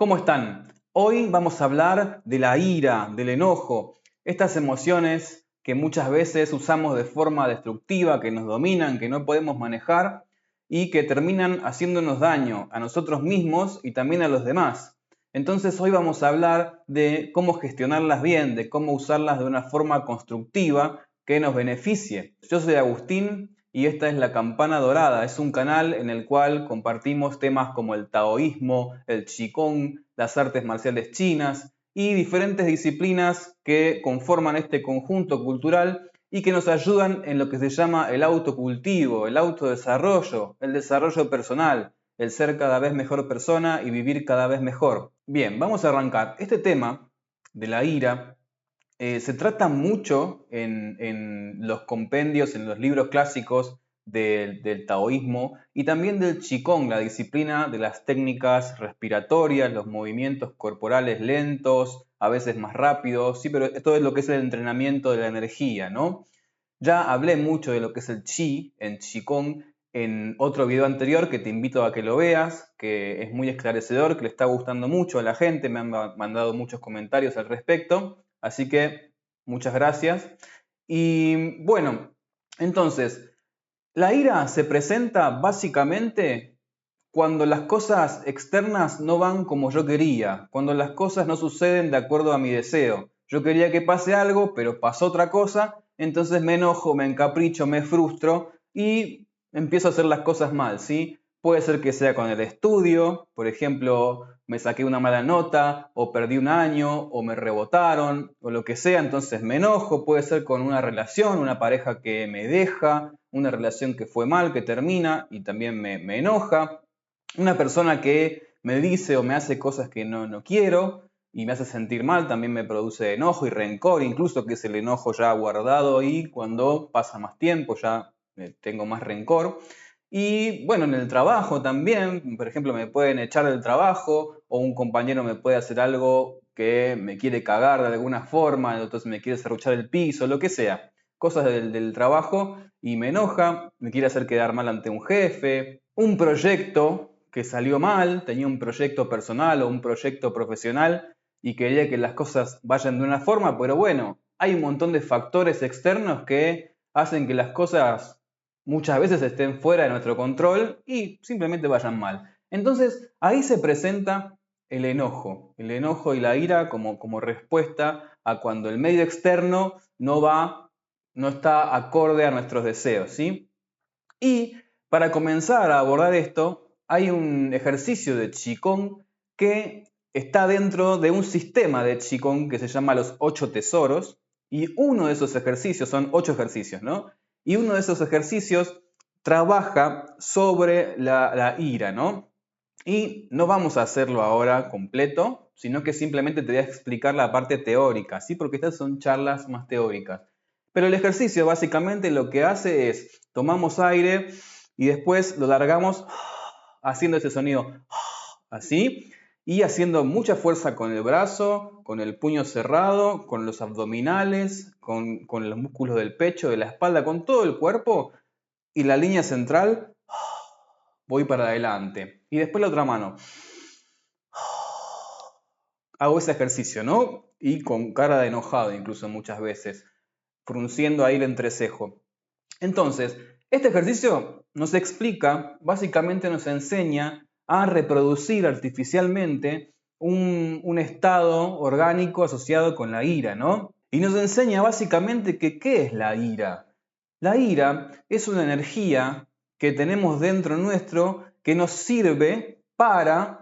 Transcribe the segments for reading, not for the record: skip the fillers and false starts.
¿Cómo están? Hoy vamos a hablar de la ira, del enojo, estas emociones que muchas veces usamos de forma destructiva, que nos dominan, que no podemos manejar y que terminan haciéndonos daño a nosotros mismos y también a los demás. Entonces hoy vamos a hablar de cómo gestionarlas bien, de cómo usarlas de una forma constructiva que nos beneficie. Yo soy Agustín y esta es La Campana Dorada. Es un canal en el cual compartimos temas como el taoísmo, el qigong, las artes marciales chinas y diferentes disciplinas que conforman este conjunto cultural y que nos ayudan en lo que se llama el autocultivo, el autodesarrollo, el desarrollo personal, el ser cada vez mejor persona y vivir cada vez mejor. Bien, vamos a arrancar. Este tema de la ira se trata mucho en los compendios, en los libros clásicos del taoísmo y también del qigong, la disciplina de las técnicas respiratorias, los movimientos corporales lentos, a veces más rápidos, sí, pero esto es lo que es el entrenamiento de la energía, ¿no? Ya hablé mucho de lo que es el chi en qigong en otro video anterior que te invito a que lo veas, que es muy esclarecedor, que le está gustando mucho a la gente, me han mandado muchos comentarios al respecto. Así que muchas gracias. Y bueno, entonces, la ira se presenta básicamente cuando las cosas externas no van como yo quería, cuando las cosas no suceden de acuerdo a mi deseo. Yo quería que pase algo, pero pasó otra cosa, entonces me enojo, me encapricho, me frustro y empiezo a hacer las cosas mal, ¿sí? Puede ser que sea con el estudio, por ejemplo, me saqué una mala nota, o perdí un año, o me rebotaron, o lo que sea, entonces me enojo. Puede ser con una relación, una pareja que me deja, una relación que fue mal, que termina y también me enoja. Una persona que me dice o me hace cosas que no quiero y me hace sentir mal, también me produce enojo y rencor, incluso que es el enojo ya guardado y cuando pasa más tiempo ya tengo más rencor. Y bueno, en el trabajo también, por ejemplo, me pueden echar del trabajo o un compañero me puede hacer algo que me quiere cagar de alguna forma, entonces me quiere serruchar el piso, lo que sea. Cosas del trabajo y me enoja, me quiere hacer quedar mal ante un jefe, un proyecto que salió mal, tenía un proyecto personal o un proyecto profesional y quería que las cosas vayan de una forma, pero bueno, hay un montón de factores externos que hacen que las cosas muchas veces estén fuera de nuestro control y simplemente vayan mal. Entonces ahí se presenta el enojo y la ira como respuesta a cuando el medio externo no está acorde a nuestros deseos, ¿sí? Y para comenzar a abordar esto, hay un ejercicio de Qigong que está dentro de un sistema de Qigong que se llama los 8 tesoros. Y uno de esos ejercicios, son 8 ejercicios, ¿no? Y uno de esos ejercicios trabaja sobre la ira, ¿no? Y no vamos a hacerlo ahora completo, sino que simplemente te voy a explicar la parte teórica, ¿sí? Porque estas son charlas más teóricas. Pero el ejercicio básicamente lo que hace es, tomamos aire y después lo largamos haciendo ese sonido así y haciendo mucha fuerza con el brazo, con el puño cerrado, con los abdominales, con los músculos del pecho, de la espalda, con todo el cuerpo y la línea central, voy para adelante. Y después la otra mano. Hago ese ejercicio, ¿no? Y con cara de enojado incluso muchas veces, frunciendo ahí el entrecejo. Entonces, este ejercicio nos explica, básicamente nos enseña a reproducir artificialmente un estado orgánico asociado con la ira, ¿no? Y nos enseña básicamente que ¿qué es la ira? La ira es una energía que tenemos dentro nuestro que nos sirve para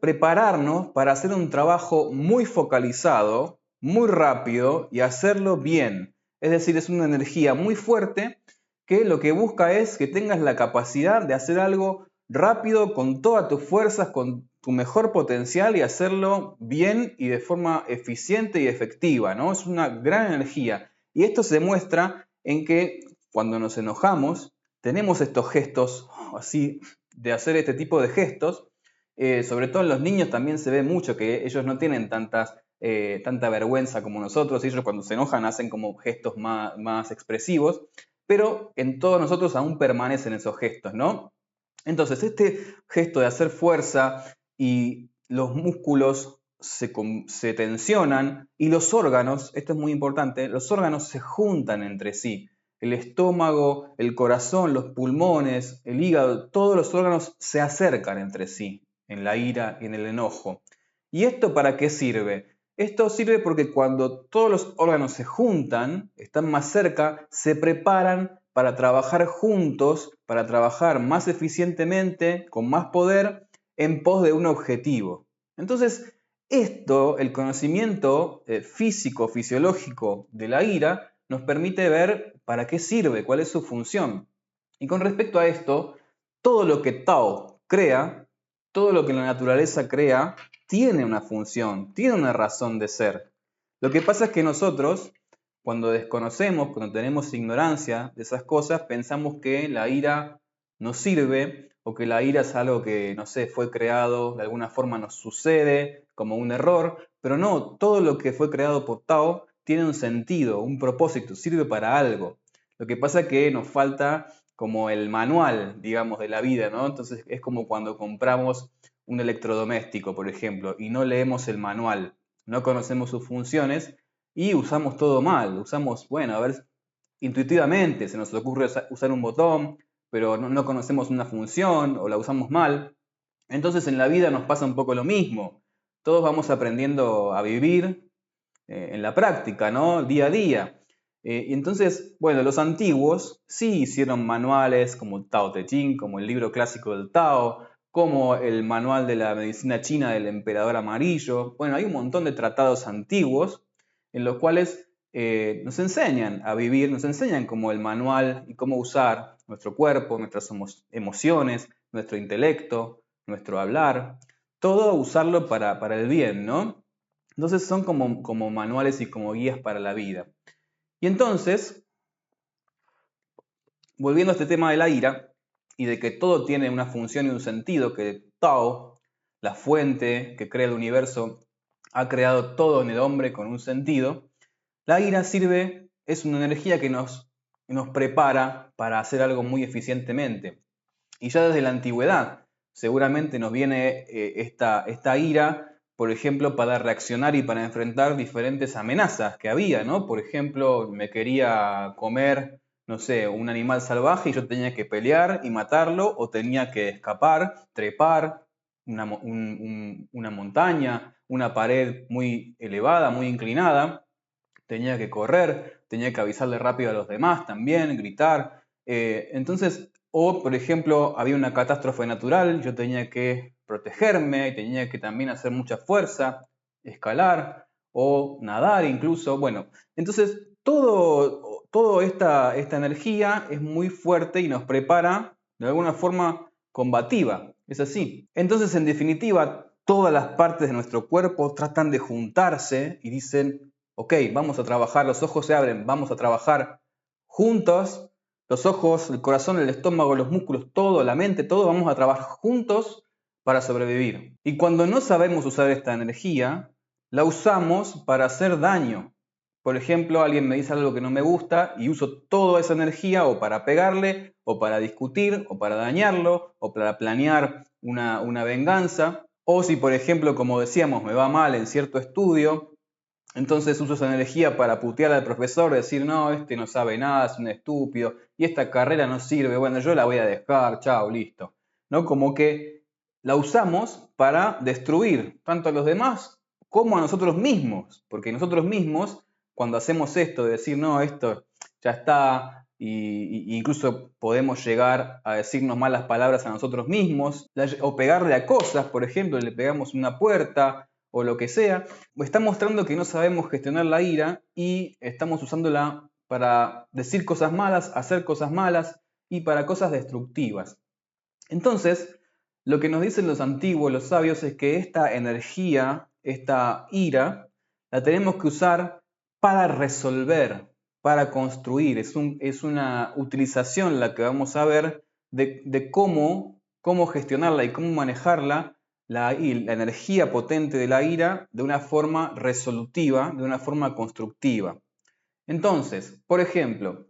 prepararnos para hacer un trabajo muy focalizado, muy rápido y hacerlo bien. Es decir, es una energía muy fuerte que lo que busca es que tengas la capacidad de hacer algo rápido, con todas tus fuerzas, con tu mejor potencial y hacerlo bien y de forma eficiente y efectiva, ¿no? Es una gran energía. Y esto se muestra en que cuando nos enojamos, tenemos estos gestos así, de hacer este tipo de gestos. Sobre todo en los niños también se ve mucho que ellos no tienen tanta vergüenza como nosotros. Ellos cuando se enojan hacen como gestos más expresivos, pero en todos nosotros aún permanecen esos gestos, ¿no? Entonces, este gesto de hacer fuerza y los músculos se tensionan y los órganos, esto es muy importante, los órganos se juntan entre sí. El estómago, el corazón, los pulmones, el hígado, todos los órganos se acercan entre sí en la ira y en el enojo. ¿Y esto para qué sirve? Esto sirve porque cuando todos los órganos se juntan, están más cerca, se preparan para trabajar juntos, para trabajar más eficientemente, con más poder, en pos de un objetivo. Entonces, esto, el conocimiento físico, fisiológico de la ira, nos permite ver para qué sirve, cuál es su función. Y con respecto a esto, todo lo que Tao crea, todo lo que la naturaleza crea, tiene una función, tiene una razón de ser. Lo que pasa es que nosotros, cuando desconocemos, cuando tenemos ignorancia de esas cosas, pensamos que la ira nos sirve o que la ira es algo que, no sé, fue creado, de alguna forma nos sucede como un error, pero no, todo lo que fue creado por Tao tiene un sentido, un propósito, sirve para algo. Lo que pasa es que nos falta como el manual, digamos, de la vida, ¿no? Entonces es como cuando compramos un electrodoméstico, por ejemplo, y no leemos el manual, no conocemos sus funciones y usamos todo mal, usamos, bueno, a ver, intuitivamente se nos ocurre usar un botón, pero no conocemos una función o la usamos mal. Entonces en la vida nos pasa un poco lo mismo. Todos vamos aprendiendo a vivir en la práctica, ¿no? Día a día. Y entonces, bueno, los antiguos sí hicieron manuales como el Tao Te Ching, como el libro clásico del Tao, como el manual de la medicina china del emperador amarillo. Bueno, hay un montón de tratados antiguos en los cuales nos enseñan a vivir, nos enseñan como el manual y cómo usar nuestro cuerpo, nuestras emociones, nuestro intelecto, nuestro hablar, todo usarlo para el bien, ¿no? Entonces son como manuales y como guías para la vida. Y entonces, volviendo a este tema de la ira y de que todo tiene una función y un sentido, que Tao, la fuente que crea el universo, ha creado todo en el hombre con un sentido, la ira sirve, es una energía que nos prepara para hacer algo muy eficientemente. Y ya desde la antigüedad seguramente nos viene esta ira, por ejemplo, para reaccionar y para enfrentar diferentes amenazas que había, ¿no? Por ejemplo, me quería comer, no sé, un animal salvaje y yo tenía que pelear y matarlo, o tenía que escapar, trepar una montaña, una pared muy elevada, muy inclinada, tenía que correr, tenía que avisarle rápido a los demás también, gritar. Entonces, o por ejemplo, había una catástrofe natural, yo tenía que protegerme, tenía que también hacer mucha fuerza, escalar o nadar incluso. Bueno, entonces toda esta energía es muy fuerte y nos prepara de alguna forma combativa. Es así. Entonces, en definitiva, todas las partes de nuestro cuerpo tratan de juntarse y dicen, ok, vamos a trabajar, los ojos se abren, vamos a trabajar juntos, los ojos, el corazón, el estómago, los músculos, todo, la mente, todo, vamos a trabajar juntos para sobrevivir. Y cuando no sabemos usar esta energía, la usamos para hacer daño. Por ejemplo, alguien me dice algo que no me gusta y uso toda esa energía o para pegarle, o para discutir, o para dañarlo, o para planear una venganza. O si, por ejemplo, como decíamos, me va mal en cierto estudio, entonces uso esa energía para putear al profesor, decir, no, este no sabe nada, es un estúpido, y esta carrera no sirve, bueno, yo la voy a dejar, chao, listo. ¿No? Como que la usamos para destruir tanto a los demás como a nosotros mismos, porque nosotros mismos, cuando hacemos esto de decir, no, esto ya está, y incluso podemos llegar a decirnos malas palabras a nosotros mismos, o pegarle a cosas, por ejemplo, le pegamos una puerta o lo que sea, está mostrando que no sabemos gestionar la ira y estamos usándola para decir cosas malas, hacer cosas malas y para cosas destructivas. Entonces, lo que nos dicen los antiguos, los sabios, es que esta energía, esta ira, la tenemos que usar para resolver, para construir. Es una utilización la que vamos a ver de cómo gestionarla y cómo manejarla, la energía potente de la ira, de una forma resolutiva, de una forma constructiva. Entonces, por ejemplo,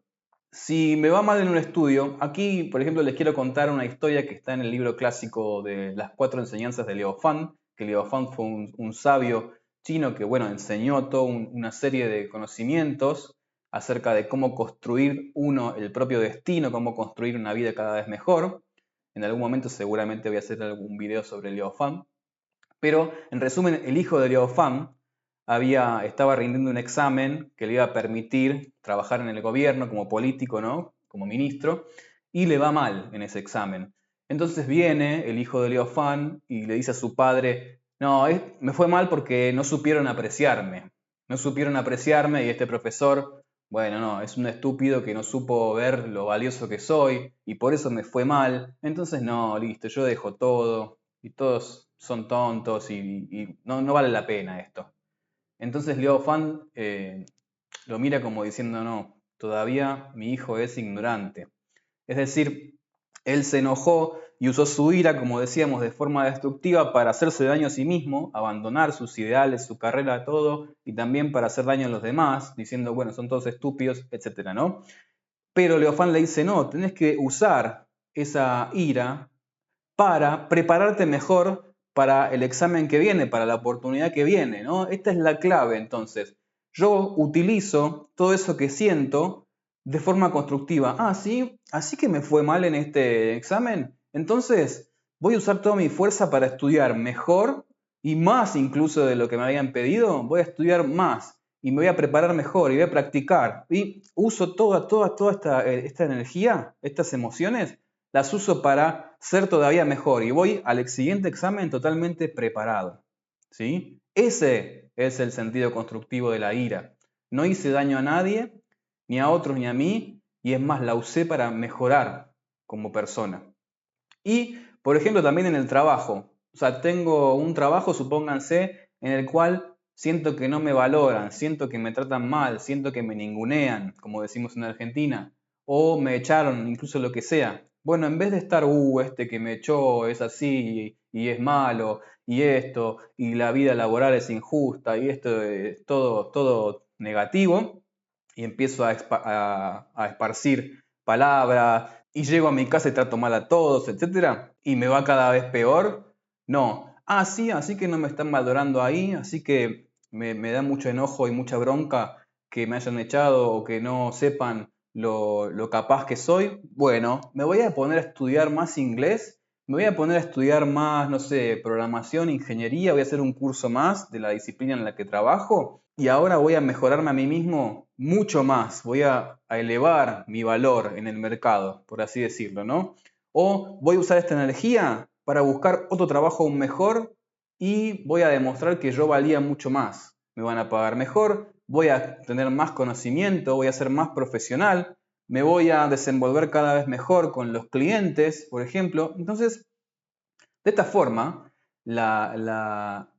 si me va mal en un estudio, aquí, por ejemplo, les quiero contar una historia que está en el libro clásico de las 4 enseñanzas de Leo Fan, que Liu Fan fue un sabio chino que, bueno, enseñó toda una serie de conocimientos acerca de cómo construir uno el propio destino, cómo construir una vida cada vez mejor. En algún momento seguramente voy a hacer algún video sobre Liu Fan. Pero, en resumen, el hijo de Liu Fan estaba rindiendo un examen que le iba a permitir trabajar en el gobierno como político, ¿no? Como ministro, y le va mal en ese examen. Entonces viene el hijo de Liu Fan y le dice a su padre, no, me fue mal porque no supieron apreciarme. No supieron apreciarme y este profesor, bueno, no, es un estúpido que no supo ver lo valioso que soy y por eso me fue mal. Entonces, no, listo, yo dejo todo y todos son tontos y no vale la pena esto. Entonces Liu Fan lo mira como diciendo, no, todavía mi hijo es ignorante. Es decir, él se enojó y usó su ira, como decíamos, de forma destructiva para hacerse daño a sí mismo, abandonar sus ideales, su carrera, todo, y también para hacer daño a los demás, diciendo, bueno, son todos estúpidos, etcétera, ¿no? Pero Liu Fan le dice, no, tenés que usar esa ira para prepararte mejor para el examen que viene, para la oportunidad que viene, ¿no? Esta es la clave, entonces. Yo utilizo todo eso que siento de forma constructiva. Ah, sí, así que me fue mal en este examen. Entonces, voy a usar toda mi fuerza para estudiar mejor y más incluso de lo que me habían pedido. Voy a estudiar más y me voy a preparar mejor y voy a practicar. Y uso toda esta energía, estas emociones, las uso para ser todavía mejor y voy al siguiente examen totalmente preparado. ¿Sí? Ese es el sentido constructivo de la ira. No hice daño a nadie, ni a otros, ni a mí, y es más, la usé para mejorar como persona. Y, por ejemplo, también en el trabajo. O sea, tengo un trabajo, supónganse, en el cual siento que no me valoran, siento que me tratan mal, siento que me ningunean, como decimos en Argentina, o me echaron, incluso lo que sea. Bueno, en vez de estar, este que me echó es así y es malo, y esto, y la vida laboral es injusta, y esto es todo negativo, y empiezo a esparcir palabras, y llego a mi casa y trato mal a todos, etcétera, y me va cada vez peor. No, sí, así que no me están valorando ahí, así que me da mucho enojo y mucha bronca que me hayan echado o que no sepan lo capaz que soy. Bueno, me voy a poner a estudiar más inglés, me voy a poner a estudiar más, no sé, programación, ingeniería, voy a hacer un curso más de la disciplina en la que trabajo y ahora voy a mejorarme a mí mismo mucho más, voy a elevar mi valor en el mercado, por así decirlo, ¿no? O voy a usar esta energía para buscar otro trabajo aún mejor y voy a demostrar que yo valía mucho más. Me van a pagar mejor, voy a tener más conocimiento, voy a ser más profesional, me voy a desenvolver cada vez mejor con los clientes, por ejemplo. Entonces, de esta forma, la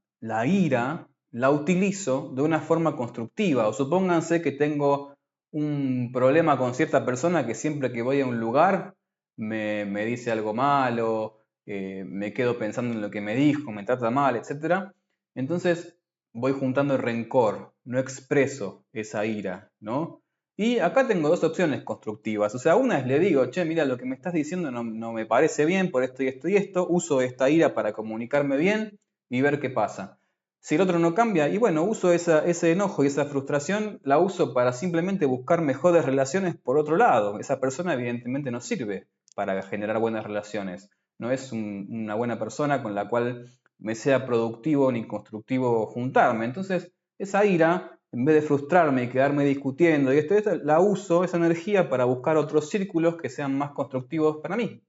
ira la utilizo de una forma constructiva. O supónganse que tengo un problema con cierta persona que siempre que voy a un lugar me dice algo malo, me quedo pensando en lo que me dijo, me trata mal, etc. Entonces voy juntando el rencor, no expreso esa ira, ¿no? Y acá tengo dos opciones constructivas. O sea, una es le digo, che, mira, lo que me estás diciendo no me parece bien por esto y esto y esto. Uso esta ira para comunicarme bien y ver qué pasa. Si el otro no cambia, y bueno, uso ese enojo y esa frustración, la uso para simplemente buscar mejores relaciones por otro lado. Esa persona evidentemente no sirve para generar buenas relaciones. No es una buena persona con la cual me sea productivo ni constructivo juntarme. Entonces, esa ira, en vez de frustrarme y quedarme discutiendo y esto, la uso, esa energía, para buscar otros círculos que sean más constructivos para mí.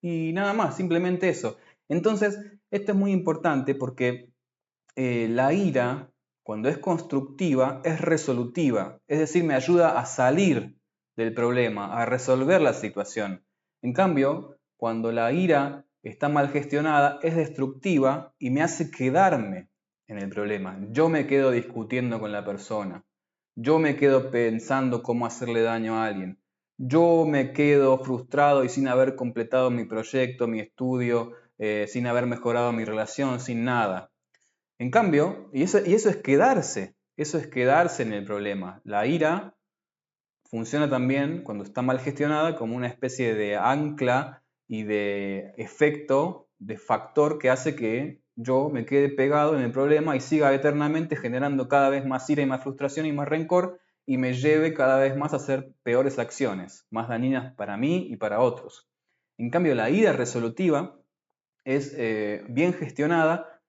Y nada más, simplemente eso. Entonces, esto es muy importante porque la ira, cuando es constructiva, es resolutiva. Es decir, me ayuda a salir del problema, a resolver la situación. En cambio, cuando la ira está mal gestionada, es destructiva y me hace quedarme en el problema. Yo me quedo discutiendo con la persona. Yo me quedo pensando cómo hacerle daño a alguien. Yo me quedo frustrado y sin haber completado mi proyecto, mi estudio, sin haber mejorado mi relación, sin nada. En cambio, y eso eso es quedarse en el problema. La ira funciona también cuando está mal gestionada como una especie de ancla y de efecto, de factor que hace que yo me quede pegado en el problema y siga eternamente generando cada vez más ira y más frustración y más rencor y me lleve cada vez más a hacer peores acciones, más dañinas para mí y para otros. En cambio, la ira resolutiva es bien gestionada,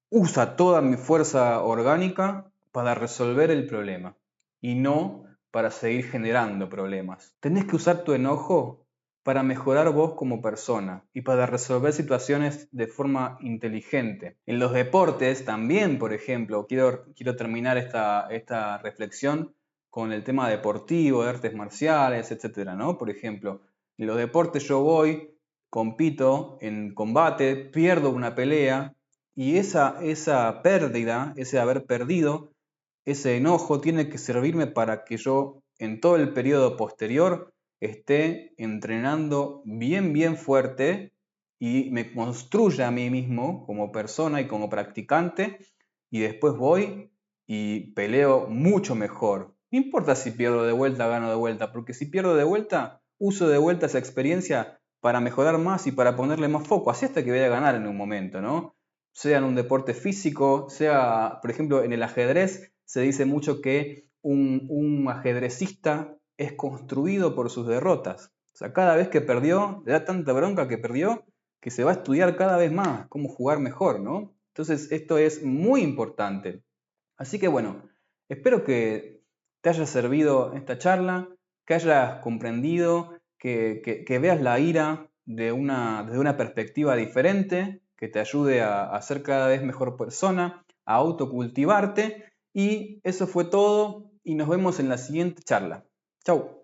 usa toda mi fuerza orgánica para resolver el problema y no para seguir generando problemas. Tenés que usar tu enojo para mejorar vos como persona y para resolver situaciones de forma inteligente. En los deportes también, por ejemplo, quiero terminar esta reflexión con el tema deportivo, de artes marciales, etcétera, ¿no? Por ejemplo, en los deportes yo voy, compito en combate, pierdo una pelea y esa pérdida, ese haber perdido, ese enojo tiene que servirme para que yo en todo el periodo posterior esté entrenando bien, bien fuerte y me construya a mí mismo como persona y como practicante y después voy y peleo mucho mejor. No importa si pierdo de vuelta, gano de vuelta, porque si pierdo de vuelta, uso de vuelta esa experiencia para mejorar más y para ponerle más foco, así hasta que voy a ganar en un momento, ¿no? Sea en un deporte físico, sea, por ejemplo, en el ajedrez, se dice mucho que un ajedrecista es construido por sus derrotas. O sea, cada vez que perdió, le da tanta bronca que perdió, que se va a estudiar cada vez más cómo jugar mejor, ¿no? Entonces, esto es muy importante. Así que bueno, espero que te haya servido esta charla, que hayas comprendido, que veas la ira desde una perspectiva diferente, que te ayude a ser cada vez mejor persona, a autocultivarte. Y eso fue todo y nos vemos en la siguiente charla. Chau.